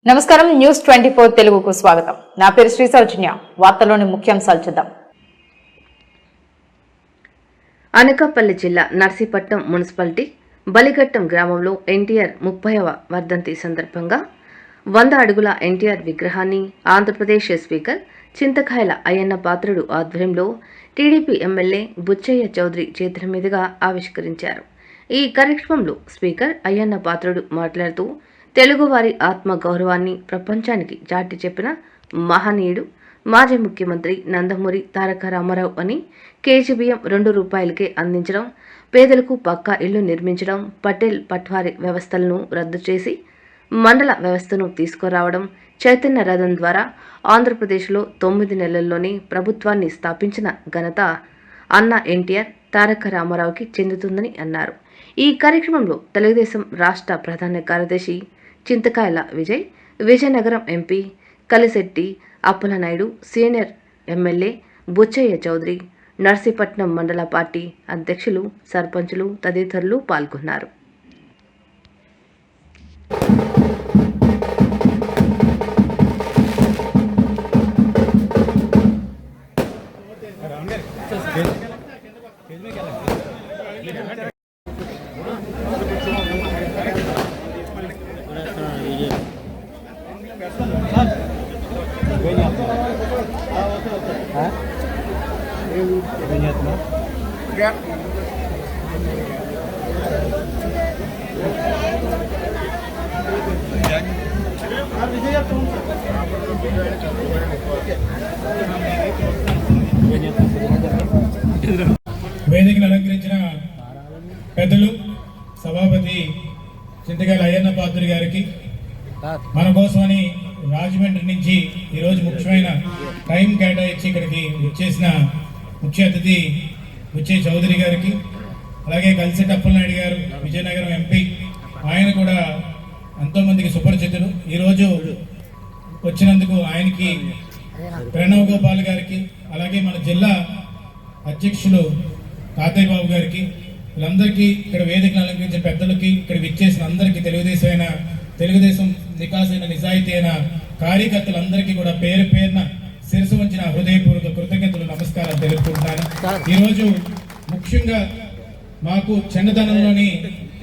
నమస్కారం న్యూస్ 24 తెలుగుకు స్వాగతం. నా పేరు శ్రీ సౌజన్య. వార్తలోని ముఖ్యాంశాలు చూద్దాం. అనకాపల్లి జిల్లా నర్సీపట్నం మున్సిపాలిటీ బలిఘట్టం గ్రామంలో ఎన్టీఆర్ 30వ వర్ధంతి సందర్భంగా 100 అడుగుల ఎన్టీఆర్ విగ్రహాన్ని ఆంధ్రప్రదేశ్ స్పీకర్ చింతకాయల అయ్యన్న పాత్రుడు ఆధ్వర్యంలో టీడీపీ ఎమ్మెల్యే బుచ్చయ్య చౌదరి చేతుల మీదుగా ఆవిష్కరించారు. ఈ కార్యక్రమంలో స్పీకర్ అయ్యన్న పాత్రుడు మాట్లాడుతూ తెలుగువారి ఆత్మ గౌరవాన్ని ప్రపంచానికి చాటి చెప్పిన మహనీయుడు మాజీ ముఖ్యమంత్రి నందమూరి తారక రామారావు అని, కేజీ బియ్యం 2 రూపాయలకే అందించడం, పేదలకు పక్కా ఇల్లు నిర్మించడం, పటేల్ పట్వారీ వ్యవస్థలను రద్దు చేసి మండల వ్యవస్థను తీసుకురావడం, చైతన్య రథం ద్వారా ఆంధ్రప్రదేశ్లో 9 నెలల్లోనే ప్రభుత్వాన్ని స్థాపించిన ఘనత అన్న ఎన్టీఆర్ తారక రామారావుకి చెందుతుందని అన్నారు. ఈ కార్యక్రమంలో తెలుగుదేశం రాష్ట్ర ప్రధాన కార్యదర్శి చింతకాయల Vijay, Vizianagaram MP Kalisetti Appalanaidu, senior MLA Buchaiah Chowdary, Narsipatnam మండల పార్టీ అధ్యక్షులు, సర్పంచులు తదితరులు పాల్గొన్నారు. వేదికను అలంకరించిన పెద్దలు సభాపతి చింతకాయల అయ్యన్న పాత్రుడు గారికి, మన కోసమని రాజమండ్రి నుంచి ఈరోజు ముఖ్యమైన టైం కేటాయించి ఇక్కడికి వచ్చేసిన ముఖ్య అతిథి బుచ్చయ్య చౌదరి గారికి, అలాగే కలిశెట్టి అప్పలనాయుడు గారు విజయనగరం ఎంపీ, ఆయన కూడా ఎంతోమందికి సుపరిచితులు. ఈరోజు వచ్చినందుకు ఆయనకి, ప్రణవ్ గోపాల్ గారికి, అలాగే మన జిల్లా అధ్యక్షులు తాతయ్య బాబు గారికి, వీళ్ళందరికీ, ఇక్కడ వేదికను అలంకరించిన పెద్దలకి, ఇక్కడ విచ్చేసిన అందరికీ, తెలుగుదేశం నికాసైన నిజాయితీ అయిన కార్యకర్తలందరికీ కూడా పేరు పేరున శిరసు వంచిన హృదయపూర్వక కృతజ్ఞతలు, నమస్కారాలు తెలుపుకుంటున్నాను. ఈరోజు ముఖ్యంగా మాకు చిన్నతనంలోని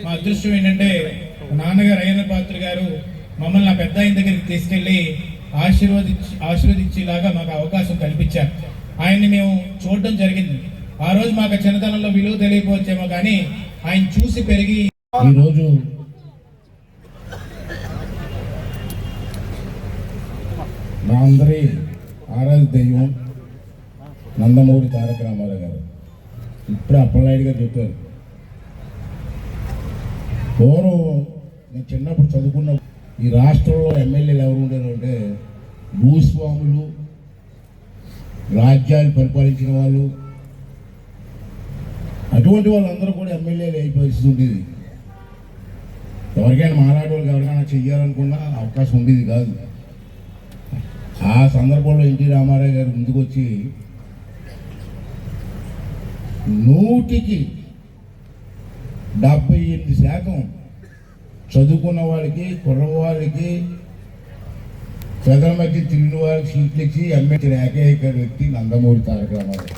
మా అదృష్టం ఏంటంటే, నాన్నగారు అయ్యన్న పాత్రుడు గారు మమ్మల్ని నా పెద్ద ఆయన దగ్గరికి తీసుకెళ్లి ఆశీర్వదించేలాగా మాకు అవకాశం కల్పించారు. ఆయన్ని మేము చూడడం జరిగింది. ఆ రోజు మాకు చిన్నతనంలో విలువ తెలియకపోవచ్చేమో కానీ ఆయన చూసి పెరిగి ఈరోజు మా అందరి ఆరాధ్య దైవం నందమూరి తారక రామారావు గారు. ఇప్పుడు అప్పలనాయుడు గారు చెప్పారు, పూర్వం నేను చిన్నప్పుడు చదువుకున్న ఈ రాష్ట్రంలో ఎమ్మెల్యేలు ఎవరు ఉండేది అంటే భూస్వాములు, రాజ్యాలు పరిపాలించిన వాళ్ళు, అటువంటి వాళ్ళందరూ కూడా ఎమ్మెల్యేలు అయి పరిస్థితి ఉండేది. ఎవరికైనా మాట్లాడేవాళ్ళకి ఎవరికైనా చెయ్యాలనుకున్నా అవకాశం ఉండేది కాదు. ఆ సందర్భంలో ఎన్టీ రామారావు గారు ముందుకు వచ్చి 100కి 78% చదువుకున్న వాళ్ళకి, కుర్రవాళ్ళకి, ప్రజల మధ్య తిరిగిన వారికి సీట్లు ఇచ్చి ఎమ్మెల్యే ఏకైక వ్యక్తి నందమూరి తారక రామారావు.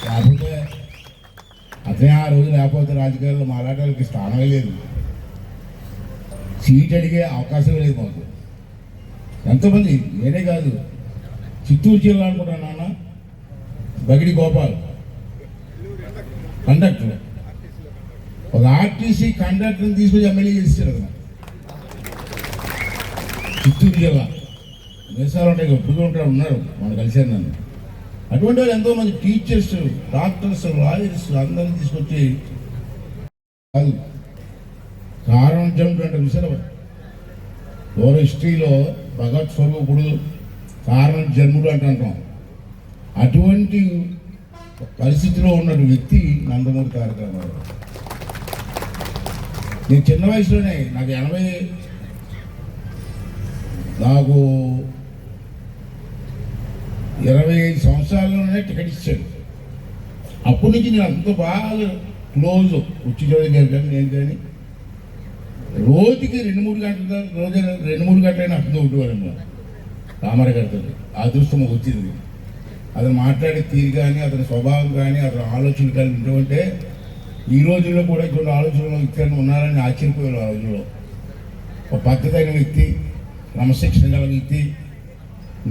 కాకపోతే అతనే ఆ రోజు లేకపోతే రాజకీయాల్లో మాట్లాడడానికి స్థానమే లేదు, సీట్ అడిగే అవకాశం లేదు మాకు. ఎంతోమంది, నేనే కాదు, చిత్తూరు జిల్లా అనుకుంటా నాన్న బగిడి గోపాల్ కండక్టర్, ఒక ఆర్టీసీ కండక్టర్ని తీసుకొచ్చి ఎమ్మెల్యే చేస్తారు కదా చిత్తూరు జిల్లా. దేశాలు ఉంటాయి, ఎప్పుడు ఉంటారు, ఉన్నారు, మనం కలిసారు నన్ను. అటువంటి వాళ్ళు ఎంతోమంది టీచర్స్, డాక్టర్స్, లాయర్స్ అందరినీ తీసుకొచ్చి కాదు కారణం జంప్ అంటే విషయం ఎవరో హిస్టరీలో భగత్ స్వరూపుడు, కారణం జన్ముడు అంటాం. అటువంటి పరిస్థితిలో ఉన్న వ్యక్తి నందమూరి తారక రామారావు. నేను చిన్న వయసులోనే నాకు 25 సంవత్సరాల్లోనే టికెట్ ఇచ్చాడు. అప్పటి నుంచి నేను అంత బాగా క్లోజ్ ఉచ్చి చౌదరి గారు కానీ నేను కానీ రోజుకి 2-3 గంటల రోజు 2-3 గంటలైనా అర్థం ఉండేవాళ్ళం రామారావు గారితో. ఆ అదృష్టం మాకు వచ్చింది. అతను మాట్లాడే తీరు కానీ, అతని స్వభావం కానీ, అతని ఆలోచనలు కానీ ఉంటే ఈ రోజుల్లో కూడా ఇటువంటి ఆలోచనలు వ్యక్తులు ఉన్నారని ఆశ్చర్యపోయారు. ఆ రోజుల్లో ఒక పద్ధతి అయిన వ్యక్తి, క్రమశిక్షణ గల వ్యక్తి,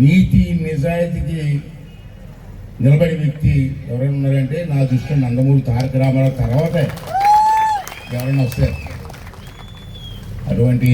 నీతి నిజాయితీకి నిలబడే వ్యక్తి ఎవరైనా ఉన్నారంటే నా దృష్టిలో నందమూరి తారక రామారావు తర్వాత ఎవరైనా వస్తారు. అటువంటి